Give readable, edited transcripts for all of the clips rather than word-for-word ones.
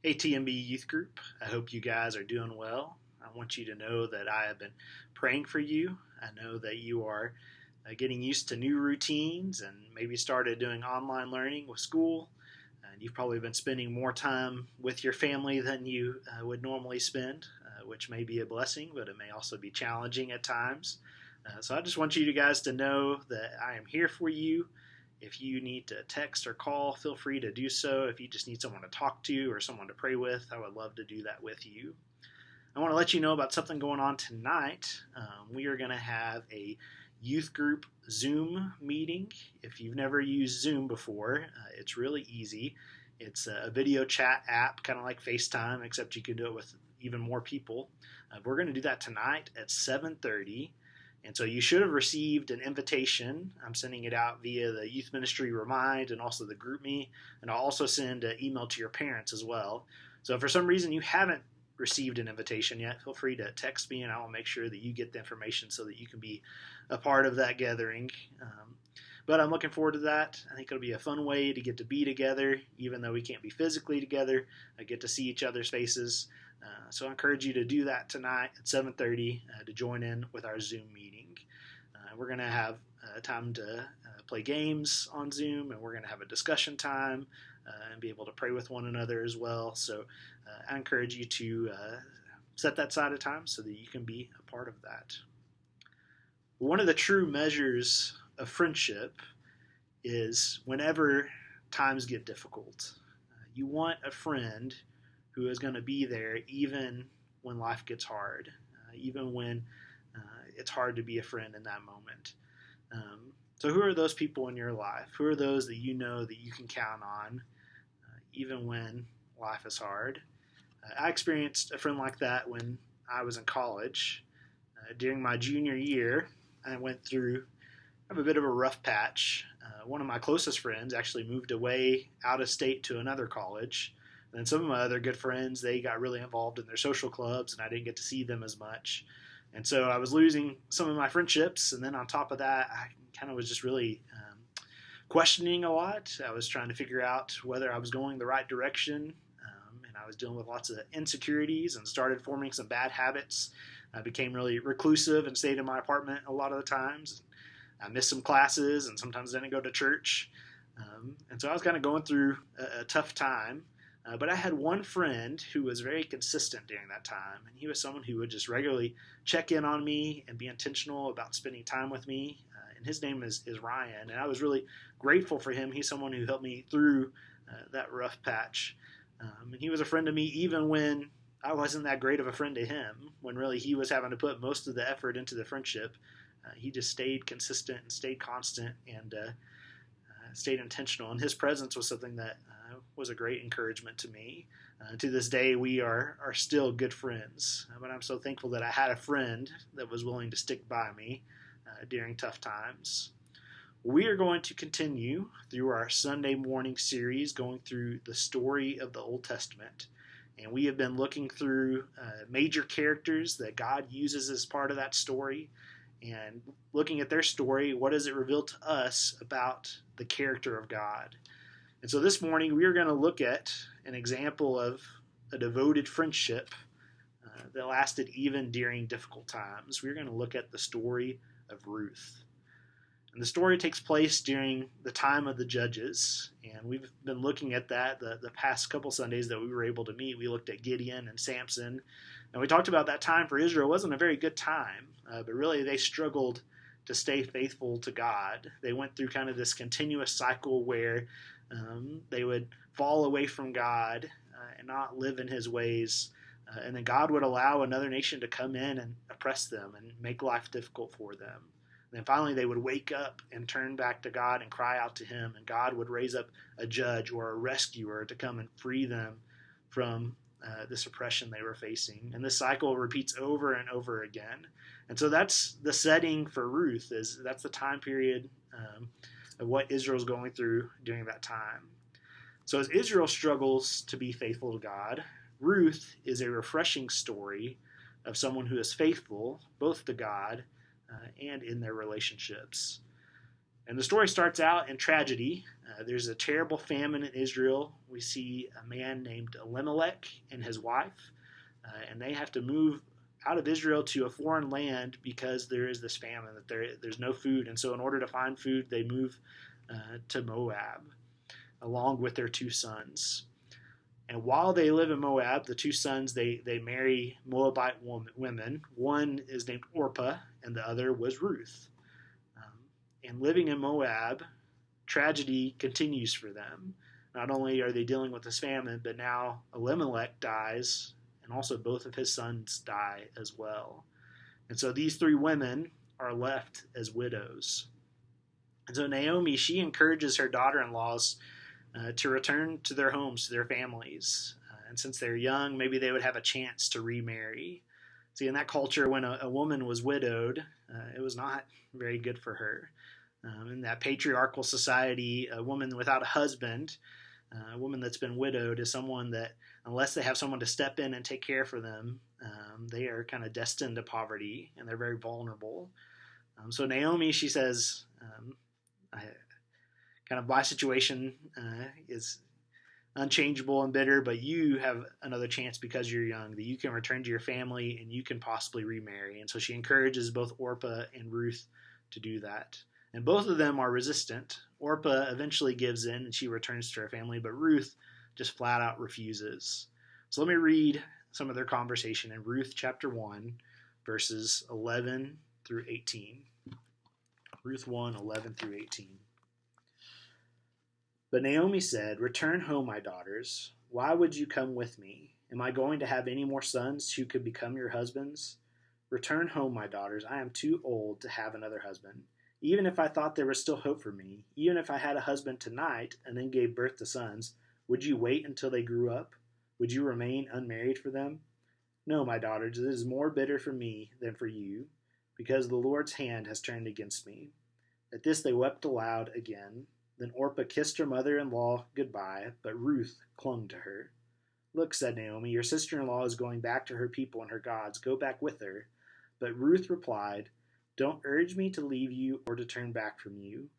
Hey, TMB Youth Group. I hope you guys are doing well. I want you to know that I have been praying for you. I know that you are getting used to new routines and maybe started doing online learning with school. And you've probably been spending more time with your family than you would normally spend, which may be a blessing, but it may also be challenging at times. So I just want you guys to know that I am here for you. If you need to text or call, feel free to do so. If you just need someone to talk to or someone to pray with, I would love to do that with you. I want to let you know about something going on tonight. We are going to have a youth group Zoom meeting. If you've never used Zoom before, it's really easy. It's a video chat app, kind of like FaceTime, except you can do it with even more people. We're going to do that tonight at 7:30. And so you should have received an invitation. I'm sending it out via the Youth Ministry Remind and also the GroupMe. And I'll also send an email to your parents as well. So if for some reason you haven't received an invitation yet, feel free to text me and I will make sure that you get the information so that you can be a part of that gathering. But I'm looking forward to that. I think it'll be a fun way to get to be together, even though we can't be physically together. I get to see each other's faces. So I encourage you to do that tonight at 7:30 to join in with our Zoom meeting. We're going to have time to play games on Zoom, and we're going to have a discussion time and be able to pray with one another as well. So I encourage you to set that side of time so that you can be a part of that. One of the true measures of friendship is whenever times get difficult. You want a friend who is going to be there even when life gets hard, even when it's hard to be a friend in that moment. So who are those people in your life? Who are those that you know that you can count on even when life is hard? I experienced a friend like that when I was in college. During my junior year, I went through a bit of a rough patch. One of my closest friends actually moved away out of state to another college. And some of my other good friends, they got really involved in their social clubs, and I didn't get to see them as much. And so I was losing some of my friendships, and then on top of that, I kind of was just really questioning a lot. I was trying to figure out whether I was going the right direction, and I was dealing with lots of insecurities and started forming some bad habits. I became really reclusive and stayed in my apartment a lot of the times. I missed some classes, and sometimes didn't go to church. And so I was kind of going through a tough time. But I had one friend who was very consistent during that time, and he was someone who would just regularly check in on me and be intentional about spending time with me. And his name is Ryan, and I was really grateful for him. He's someone who helped me through that rough patch. And he was a friend to me even when I wasn't that great of a friend to him, when really he was having to put most of the effort into the friendship. He just stayed consistent and stayed constant and stayed intentional, and his presence was something that was a great encouragement to me. To this day, we are still good friends, but I'm so thankful that I had a friend that was willing to stick by me during tough times. We are going to continue through our Sunday morning series going through the story of the Old Testament, and we have been looking through major characters that God uses as part of that story, and looking at their story, what does it reveal to us about the character of God? And so this morning we are going to look at an example of a devoted friendship that lasted even during difficult times. We're going to look at the story of Ruth. And the story takes place during the time of the Judges, and we've been looking at that the past couple Sundays that we were able to meet. We looked at Gideon and Samson, and we talked about that time for Israel. It wasn't a very good time, but really they struggled to stay faithful to God. They went through kind of this continuous cycle where they would fall away from God and not live in his ways. And then God would allow another nation to come in and oppress them and make life difficult for them. And then finally they would wake up and turn back to God and cry out to him. And God would raise up a judge or a rescuer to come and free them from this oppression they were facing. And this cycle repeats over and over again. And so that's the setting for Ruth. That's the time period of what Israel's going through during that time. So as Israel struggles to be faithful to God, Ruth is a refreshing story of someone who is faithful both to God and in their relationships. And the story starts out in tragedy. There's a terrible famine in Israel. We see a man named Elimelech and his wife, and they have to move out of Israel to a foreign land because there is this famine, that there's no food. And so in order to find food, they move to Moab along with their two sons. And while they live in Moab, the two sons, they marry Moabite women. One is named Orpah, and the other was Ruth. And living in Moab, tragedy continues for them. Not only are they dealing with this famine, but now Elimelech dies, and also both of his sons die as well. And so these three women are left as widows. And so Naomi, she encourages her daughter-in-laws to return to their homes, to their families. And since they're young, maybe they would have a chance to remarry. See, in that culture, when a woman was widowed, it was not very good for her. In that patriarchal society, a woman without a husband, a woman that's been widowed, is someone that, unless they have someone to step in and take care for them, they are kind of destined to poverty, and they're very vulnerable. So Naomi, she says, my situation is unchangeable and bitter, but you have another chance because you're young, that you can return to your family and you can possibly remarry. And so she encourages both Orpah and Ruth to do that. And both of them are resistant. Orpah eventually gives in and she returns to her family, but Ruth just flat out refuses. So let me read some of their conversation in Ruth chapter 1, verses 11 through 18. Ruth 1, 11 through 18. But Naomi said, "Return home, my daughters. Why would you come with me? Am I going to have any more sons who could become your husbands? Return home, my daughters. I am too old to have another husband. Even if I thought there was still hope for me, even if I had a husband tonight and then gave birth to sons, would you wait until they grew up? Would you remain unmarried for them? No, my daughters, it is more bitter for me than for you, because the Lord's hand has turned against me." At this they wept aloud again. Then Orpah kissed her mother-in-law goodbye, but Ruth clung to her. "Look," said Naomi, "your sister-in-law is going back to her people and her gods. Go back with her." But Ruth replied, "Don't urge me to leave you or to turn back from you.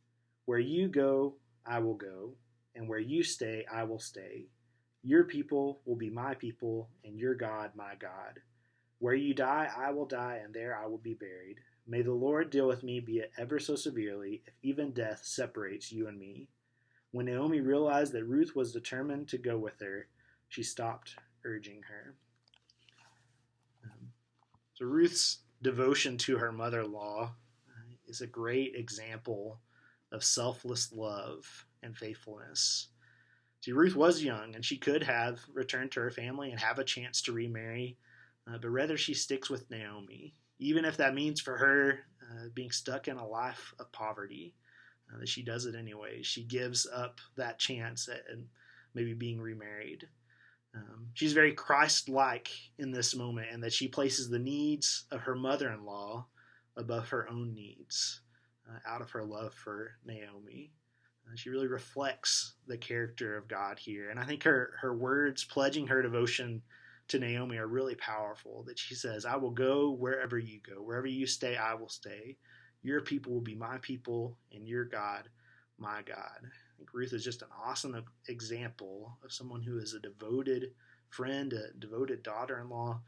Where you go, I will go, and where you stay, I will stay. Your people will be my people, and your God my God. Where you die, I will die, and there I will be buried. May the Lord deal with me, be it ever so severely, if even death separates you and me." When Naomi realized that Ruth was determined to go with her, she stopped urging her. So Ruth's devotion to her mother-in-law is a great example of selfless love and faithfulness. See, Ruth was young, and she could have returned to her family and have a chance to remarry, but rather she sticks with Naomi, even if that means for her being stuck in a life of poverty, that she does it anyway. She gives up that chance at maybe being remarried. She's very Christ-like in this moment, and that she places the needs of her mother-in-law above her own needs out of her love for Naomi. She really reflects the character of God here. And I think her words pledging her devotion to Naomi are really powerful, that she says, "I will go wherever you go. Wherever you stay, I will stay. Your people will be my people, and your God, my God." I think Ruth is just an awesome example of someone who is a devoted friend, a devoted daughter-in-law,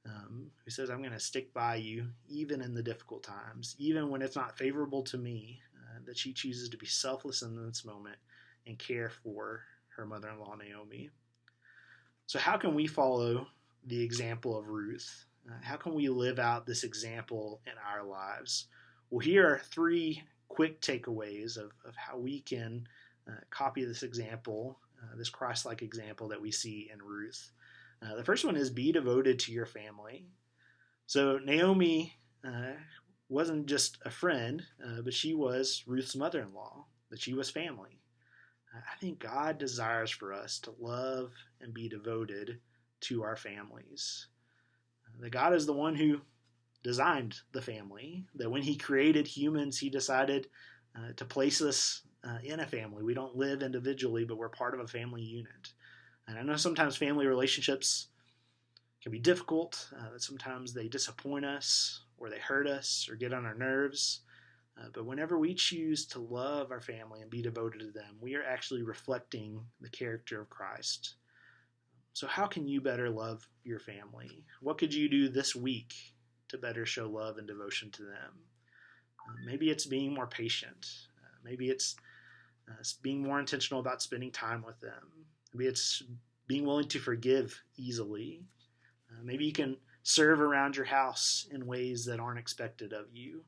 who says, "I'm going to stick by you, even in the difficult times, even when it's not favorable to me," that she chooses to be selfless in this moment and care for her mother-in-law, Naomi. So how can we follow the example of Ruth? How can we live out this example in our lives? Well, here are three quick takeaways of how we can copy this example, this Christ-like example that we see in Ruth. The first one is be devoted to your family. So Naomi wasn't just a friend, but she was Ruth's mother-in-law, that she was family. I think God desires for us to love and be devoted to our families. That God is the one who designed the family, that when he created humans, he decided to place us in a family. We don't live individually, but we're part of a family unit. And I know sometimes family relationships can be difficult, that sometimes they disappoint us, or they hurt us, or get on our nerves. But whenever we choose to love our family and be devoted to them, we are actually reflecting the character of Christ. So how can you better love your family? What could you do this week to better show love and devotion to them? Maybe it's being more patient. Maybe it's being more intentional about spending time with them. Maybe it's being willing to forgive easily. Maybe you can serve around your house in ways that aren't expected of you.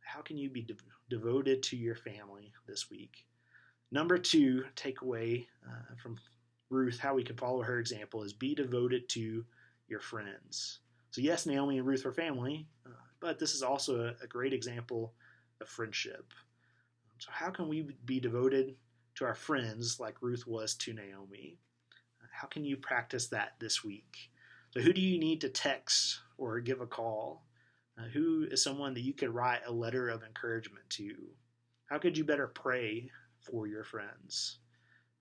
How can you be devoted to your family this week? Number 2 takeaway from Ruth, how we can follow her example, is be devoted to your friends. So yes, Naomi and Ruth were family, but this is also a great example of friendship. So how can we be devoted to our friends like Ruth was to Naomi? How can you practice that this week? So who do you need to text or give a call? Who is someone that you could write a letter of encouragement to? How could you better pray for your friends?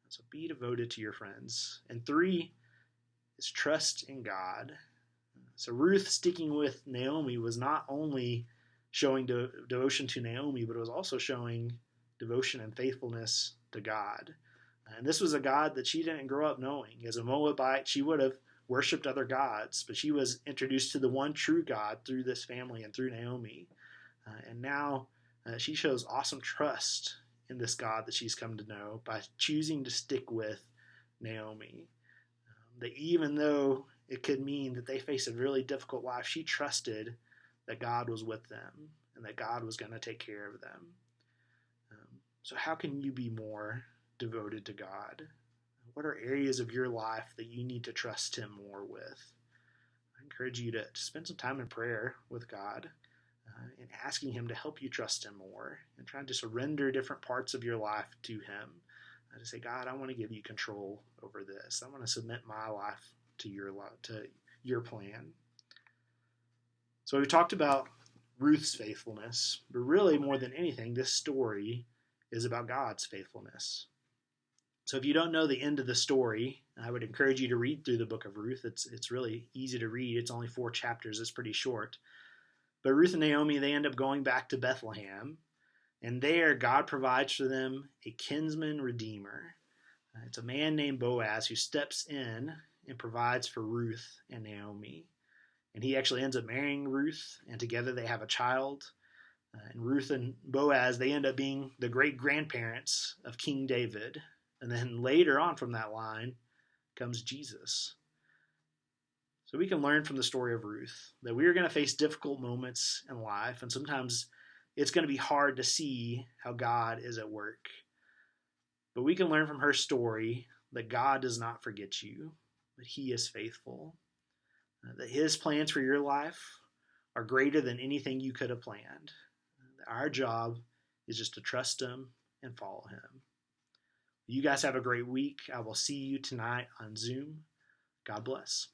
So be devoted to your friends. And 3 is trust in God. So Ruth sticking with Naomi was not only showing devotion to Naomi, but it was also showing devotion and faithfulness to God. And this was a God that she didn't grow up knowing. As a Moabite, she would have worshipped other gods, but she was introduced to the one true God through this family and through Naomi. And now she shows awesome trust in this God that she's come to know by choosing to stick with Naomi. That even though it could mean that they face a really difficult life, she trusted that God was with them and that God was going to take care of them. So how can you be more devoted to God? What are areas of your life that you need to trust Him more with? I encourage you to spend some time in prayer with God and asking Him to help you trust Him more and trying to surrender different parts of your life to Him. To say, God, I want to give you control over this. I want to submit my life to your plan. So we've talked about Ruth's faithfulness, but really more than anything, this story is about God's faithfulness. So if you don't know the end of the story, I would encourage you to read through the book of Ruth. It's really easy to read. It's only 4 chapters. It's pretty short. But Ruth and Naomi, they end up going back to Bethlehem. And there, God provides for them a kinsman redeemer. It's a man named Boaz who steps in and provides for Ruth and Naomi. And he actually ends up marrying Ruth, and together they have a child. And Ruth and Boaz, they end up being the great-grandparents of King David. And then later on from that line comes Jesus. So we can learn from the story of Ruth that we are going to face difficult moments in life, and sometimes it's going to be hard to see how God is at work. But we can learn from her story that God does not forget you, but He is faithful. That His plans for your life are greater than anything you could have planned. Our job is just to trust Him and follow Him. You guys have a great week. I will see you tonight on Zoom. God bless.